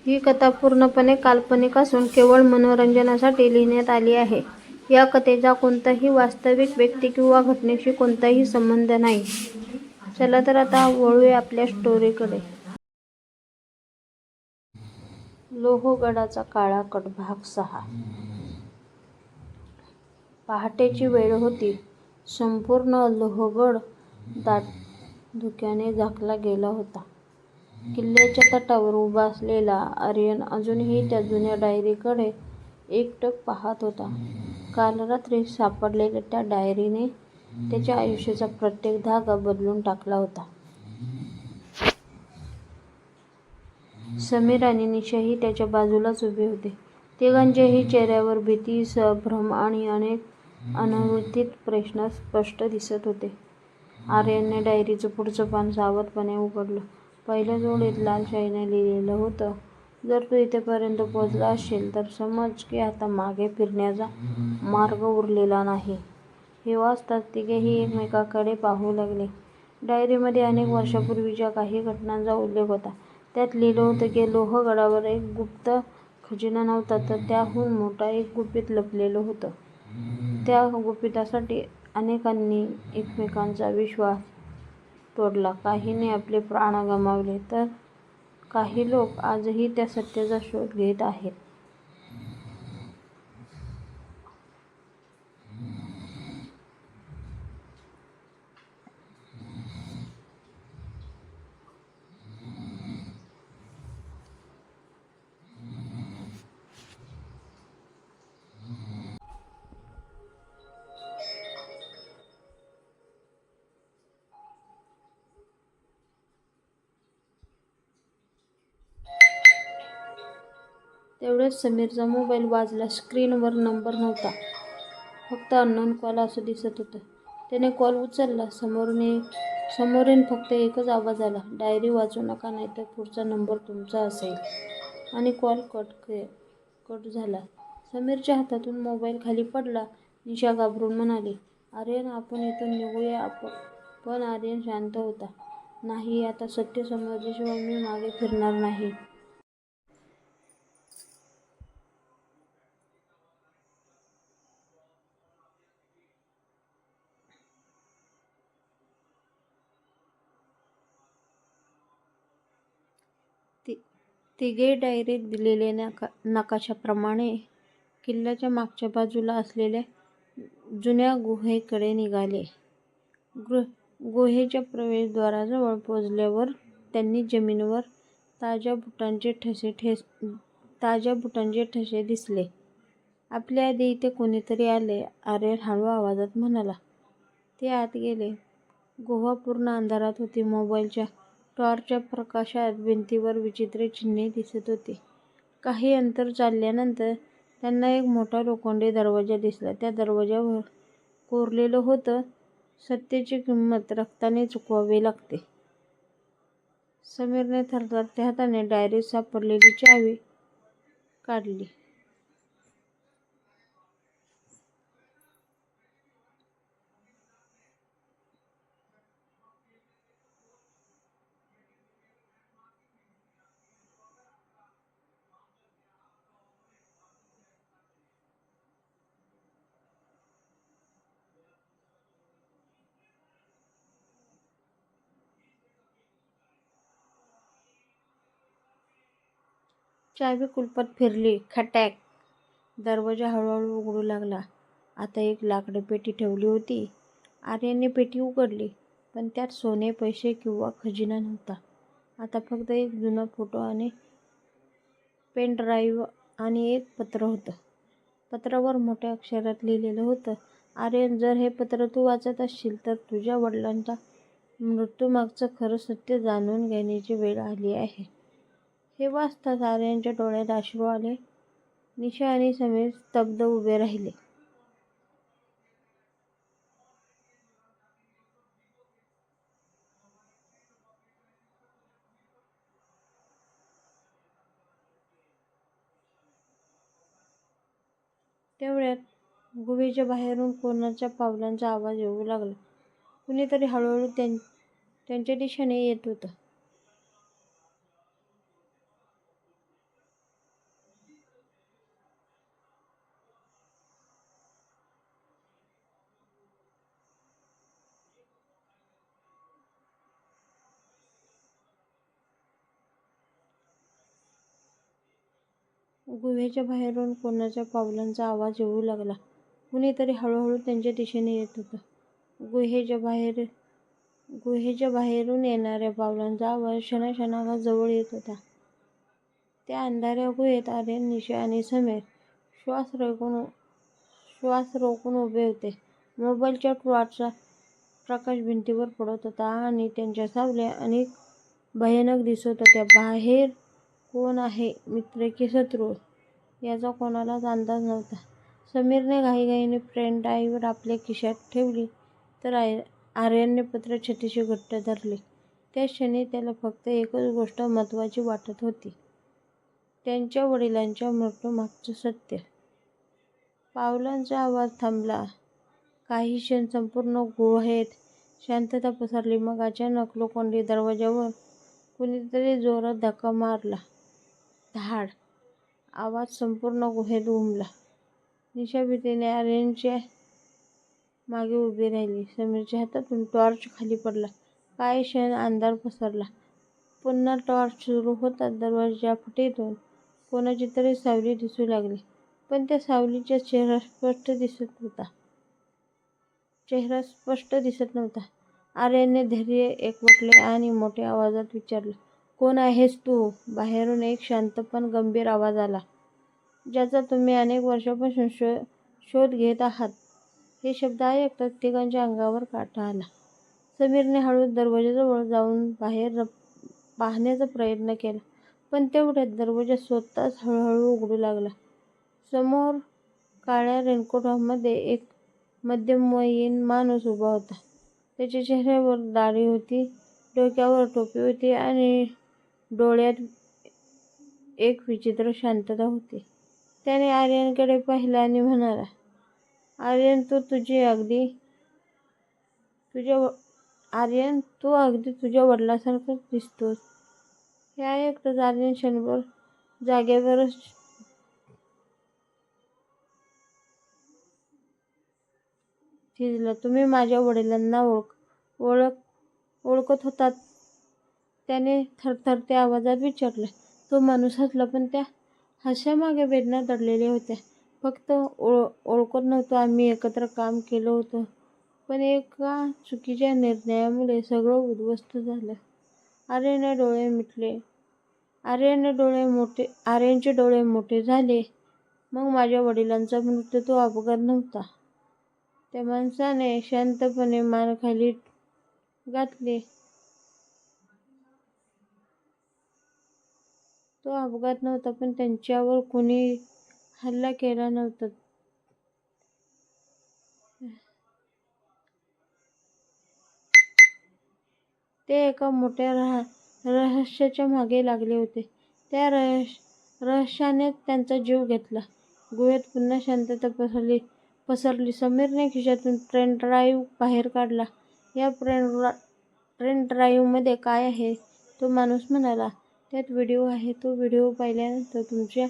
ही कथा पूर्णपणे काल्पनिक असून केवळ मनोरंजनासाठी लिहिण्यात आली आहे. या कथेचा कोणत्याही वास्तविक व्यक्ती किंवा घटनेशी कोणताही संबंध नाही. चला तर आता वळूया आपल्या स्टोरीकडे. लोहगडाचा काळा कट भाग 6. पहाटेची वेळ होती. संपूर्ण लोहगड दाट धुक्याने झाकला गेला होता. किल्ल्याच्या तटावर उभा असलेला आर्यन अजूनही त्या जुन्या डायरीकडे एकटक पाहत होता. काल रात्री सापडलेल्या त्या डायरीने त्याच्या आयुष्याचा प्रत्येक धागा बदलून टाकला होता. समीर आणि निशाही त्याच्या बाजूलाच उभे होते. तिघांच्याही चेहऱ्यावर भीती, संभ्रम आणि अनेक अनवस्थित प्रश्न स्पष्ट दिसत होते. आर्यनने डायरीचं पुढचं पान सावधपणे उघडलं. पहिल्या ओळीत लाल शाईने लिहिलेलं होतं, जर तू इथेपर्यंत पोहोचला असशील तर समज की आता मागे फिरण्याचा मार्ग उरलेला नाही. हे वाचताच तिघेही एकमेकांकडे पाहू लागले. डायरीमध्ये अनेक वर्षांपूर्वीच्या काही घटनांचा उल्लेख होता. त्यात लिहिलं होतं की लोहगडावर एक गुप्त खजिना नव्हता, तर त्याहून मोठं एक गुपित लपलेलं होतं. त्या गुपितासाठी अनेकांनी एकमेकांचा विश्वास तोडला, काहींनी आपले प्राण गमावले, तर काही लोक आजही त्या सत्याचा शोध घेत आहेत. तेवढ्यात समीरचा मोबाईल वाजला. स्क्रीनवर नंबर नव्हता, फक्त अननोन कॉल असं दिसत होतं. त्याने कॉल उचलला. समोरून फक्त एकच आवाज आला, डायरी वाचू नका नाहीतर पुढचा नंबर तुमचा असेल. आणि कॉल कट झाला. समीरच्या हातातून मोबाईल खाली पडला. निशा घाबरून म्हणाली, आर्यन आपण इथून निघूया. पण आर्यन शांत होता. नाही, आता सत्य समजल्याशिवाय मी मागे फिरणार नाही. तिघे डायरीत दिलेल्या नकाशाप्रमाणे किल्ल्याच्या मागच्या बाजूला असलेल्या जुन्या गुहेकडे निघाले. गुहेच्या प्रवेशद्वाराजवळ पोहोचल्यावर त्यांनी जमिनीवर ताज्या बुटांचे ठसे दिसले. आपल्या आधी इथे कोणीतरी आले, आर्यन हळू आवाजात म्हणाला. ते आत गेले. गुहा पूर्ण अंधारात होती. मोबाईलच्या टॉर्चच्या प्रकाशात भिंतीवर विचित्र चिन्हे दिसत होती. काही अंतर चालल्यानंतर त्यांना एक मोठा लोखंडी दरवाजा दिसला. त्या दरवाजावर कोरलेलं होतं, सत्याची किंमत रक्ताने चुकवावी लागते. समीरने थरथरत्या हाताने डायरीत सापडलेली चावी काढली. चावी कुलपात फिरली. खटॅक! दरवाजा हळूहळू उघडू लागला. आता एक लाकडी पेटी ठेवली होती. आर्यनने पेटी उघडली, पण त्यात सोने, पैसे किंवा खजिना नव्हता. आता फक्त एक जुना फोटो आणि पेन ड्राईव्ह आणि एक पत्र होतं. पत्रावर मोठ्या अक्षरात लिहिलेलं होतं, आर्यन, जर हे पत्र तू वाचत असशील तर तुझ्या वडिलांच्या मृत्यूमागचं खरं सत्य जाणून घेण्याची वेळ आली आहे. हे वाचताच आर्यनच्या डोळ्यात अश्रू आले. निशा आणि समीर स्तब्ध उभे राहिले. तेवढ्यात गुहेच्या बाहेरून कोणाच्या पावलांचा आवाज येऊ लागला. कुणीतरी हळूहळू त्यांच्या दिशेने येत होतं. गुहेच्या बाहेरून कोणाच्या पावलांचा आवाज येऊ लागला. कुणीतरी हळूहळू त्यांच्या दिशेने येत होतं. गुहेच्या बाहेरून येणाऱ्या पावलांचा आवाज क्षणाक्षणाला जवळ येत होता. त्या अंधाऱ्या गुहेत आर्यन, निशा आणि समीर श्वास रोखून उभे होते. मोबाईलच्या टॉर्चचा प्रकाश भिंतीवर पडत होता आणि त्यांच्या सावल्या अनेक भयानक दिसत होत्या. बाहेर कोण आहे, मित्र की शत्रू, याचा कोणालाच अंदाज नव्हता. समीरने घाईघाईने पेन ड्राईव्ह आपल्या खिशात ठेवली तर आर्यनने पत्र छातीशी घट्ट धरले. त्या क्षणी त्याला फक्त एकच गोष्ट महत्त्वाची वाटत होती, त्यांच्या वडिलांच्या मृत्यूमागचं सत्य. पावलांचा आवाज थांबला. काही क्षण संपूर्ण गुहेत शांतता पसरली. मग अचानक लोखंडी दरवाजावर कुणीतरी जोरात धक्का मारला. धाड! आवाज संपूर्ण गुहेत घुमला. निशा भीतीने आर्यनच्या मागे उभी राहिली. समीरच्या हातातून टॉर्च खाली पडला. काही क्षण अंधार पसरला. पुन्हा टॉर्च सुरू होताच दरवाजाच्या फटीतून कोणाची तरी सावली दिसू लागली. पण त्या सावलीचा चेहरा स्पष्ट दिसत नव्हता. आर्यनने धैर्य एकवटले आणि मोठ्या आवाजात विचारले, "कोण आहेस तू? " बाहेरून एक शांत पण गंभीर आवाज आला, "ज्याचा तुम्ही अनेक वर्षांपासून शोध घेत आहात." हे शब्द ऐकताच तिघांच्या अंगावर काटा आला. समीरने हळूच दरवाजाजवळ जाऊन बाहेर पाहण्याचा प्रयत्न केला. पण तेवढ्यात दरवाजा स्वतःच हळूहळू उघडू लागला. समोर काळ्या रेनकोटमध्ये एक मध्यमवयीन माणूस उभा होता. त्याच्या चेहऱ्यावर दाढी होती, डोक्यावर टोपी होती आणि डोळ्यात एक विचित्र शांतता होती. त्याने आर्यनकडे पाहिलं आणि म्हणाला, "आर्यन, तू अगदी तुझ्या वडिलांसारखाच दिसतोस." हे ऐकताच आर्यन क्षणभर जागेवरच थिजला. "तुम्ही माझ्या वडिलांना ओळखत होतात?" त्याने थरथरत्या आवाजात विचारले. तो माणूस हसला, पण त्या हास्यामागे वेदना दडलेल्या होत्या. "फक्त ओळखत नव्हतो, आम्ही एकत्र काम केलं होतं. पण एका चुकीच्या निर्णयामुळे सगळं उद्ध्वस्त झालं." आर्यनचे डोळे मोठे झाले. "मग माझ्या वडिलांचा मृत्यू तो अपघात नव्हता?" त्या माणसाने शांतपणे मान खाली घातली. "तो अपघात नव्हता, पण त्यांच्यावर कुणी हल्ला केला नव्हता. ते एका मोठ्या रहस्याच्या मागे लागले होते. त्या रहस्यानेच त्यांचा जीव घेतला." गुहेत पुन्हा शांतता पसरली. समीरने खिशातून पेन ड्राईव्ह बाहेर काढला. "या पेन ड्राईव्हमध्ये काय आहे?" तो माणूस म्हणाला. "त्यात व्हिडिओ आहे. तो व्हिडिओ पाहिल्यानंतर तुमच्या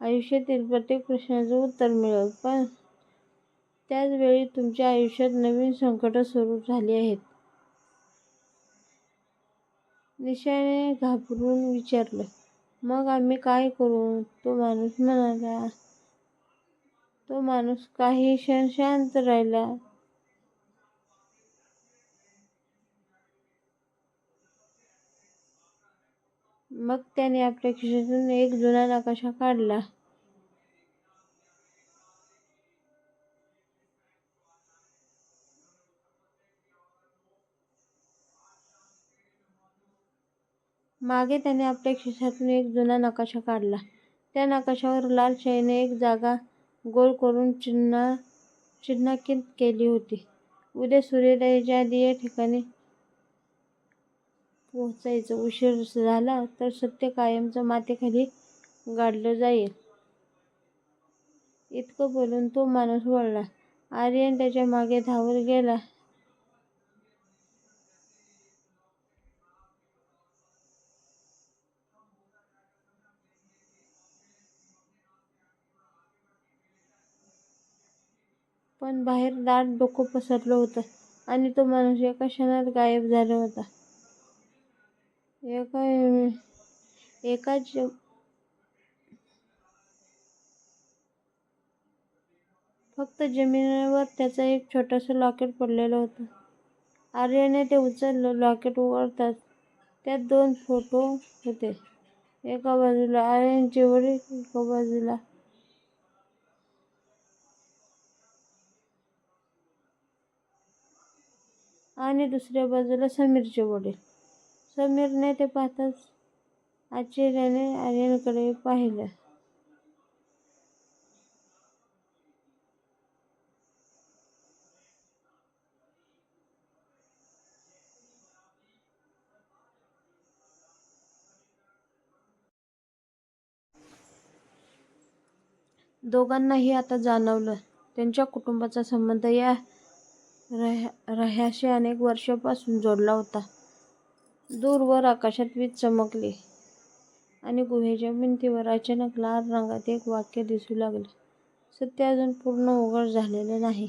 आयुष्यातील प्रत्येक प्रश्नाचं उत्तर मिळेल. पण त्याच वेळी तुमच्या आयुष्यात नवीन संकटं सुरू झाली आहेत." निशाने घाबरून विचारलं, "मग आम्ही काय करू?" तो माणूस म्हणाला. तो माणूस काही क्षण शांत राहिला. मग त्याने आपल्या खिशातून एक जुना नकाशा काढला. त्या नकाशावर लाल शाईने एक जागा गोल करून चिन्हांकित केली होती. "उद्या सूर्योदयाच्या आधी या ठिकाणी पोहोचायचं. उशीर झाला तर सत्य कायमचं मातीखाली गाडलं जाईल." इतकं बोलून तो माणूस वळला. आर्यन त्याच्या मागे धावत गेला. पण बाहेर दाट धुकं पसरलं होतं आणि तो माणूस एका क्षणात गायब झाला होता. फक्त जमिनीवर त्याचं एक छोटंसं लॉकेट पडलेलं होतं. आर्याने ते उचललं. लॉकेट उघडताच त्यात 2 फोटो होते. एका बाजूला आर्यनचे वडील, एका बाजूला आणि दुसऱ्या बाजूला समीरचे वडील. समीरने ते पाहताच आश्चर्याने आर्यनकडे पाहिलं. दोघांनाही आता जाणवलं त्यांच्या कुटुंबाचा संबंध या रहस्याशी अनेक वर्षांपासून जोडला होता. दूरवर आकाशात वीज चमकली आणि गुहेच्या भिंतीवर अचानक लाल रंगात एक वाक्य दिसू लागलं. सत्य अजून पूर्ण उघड झालेलं नाही.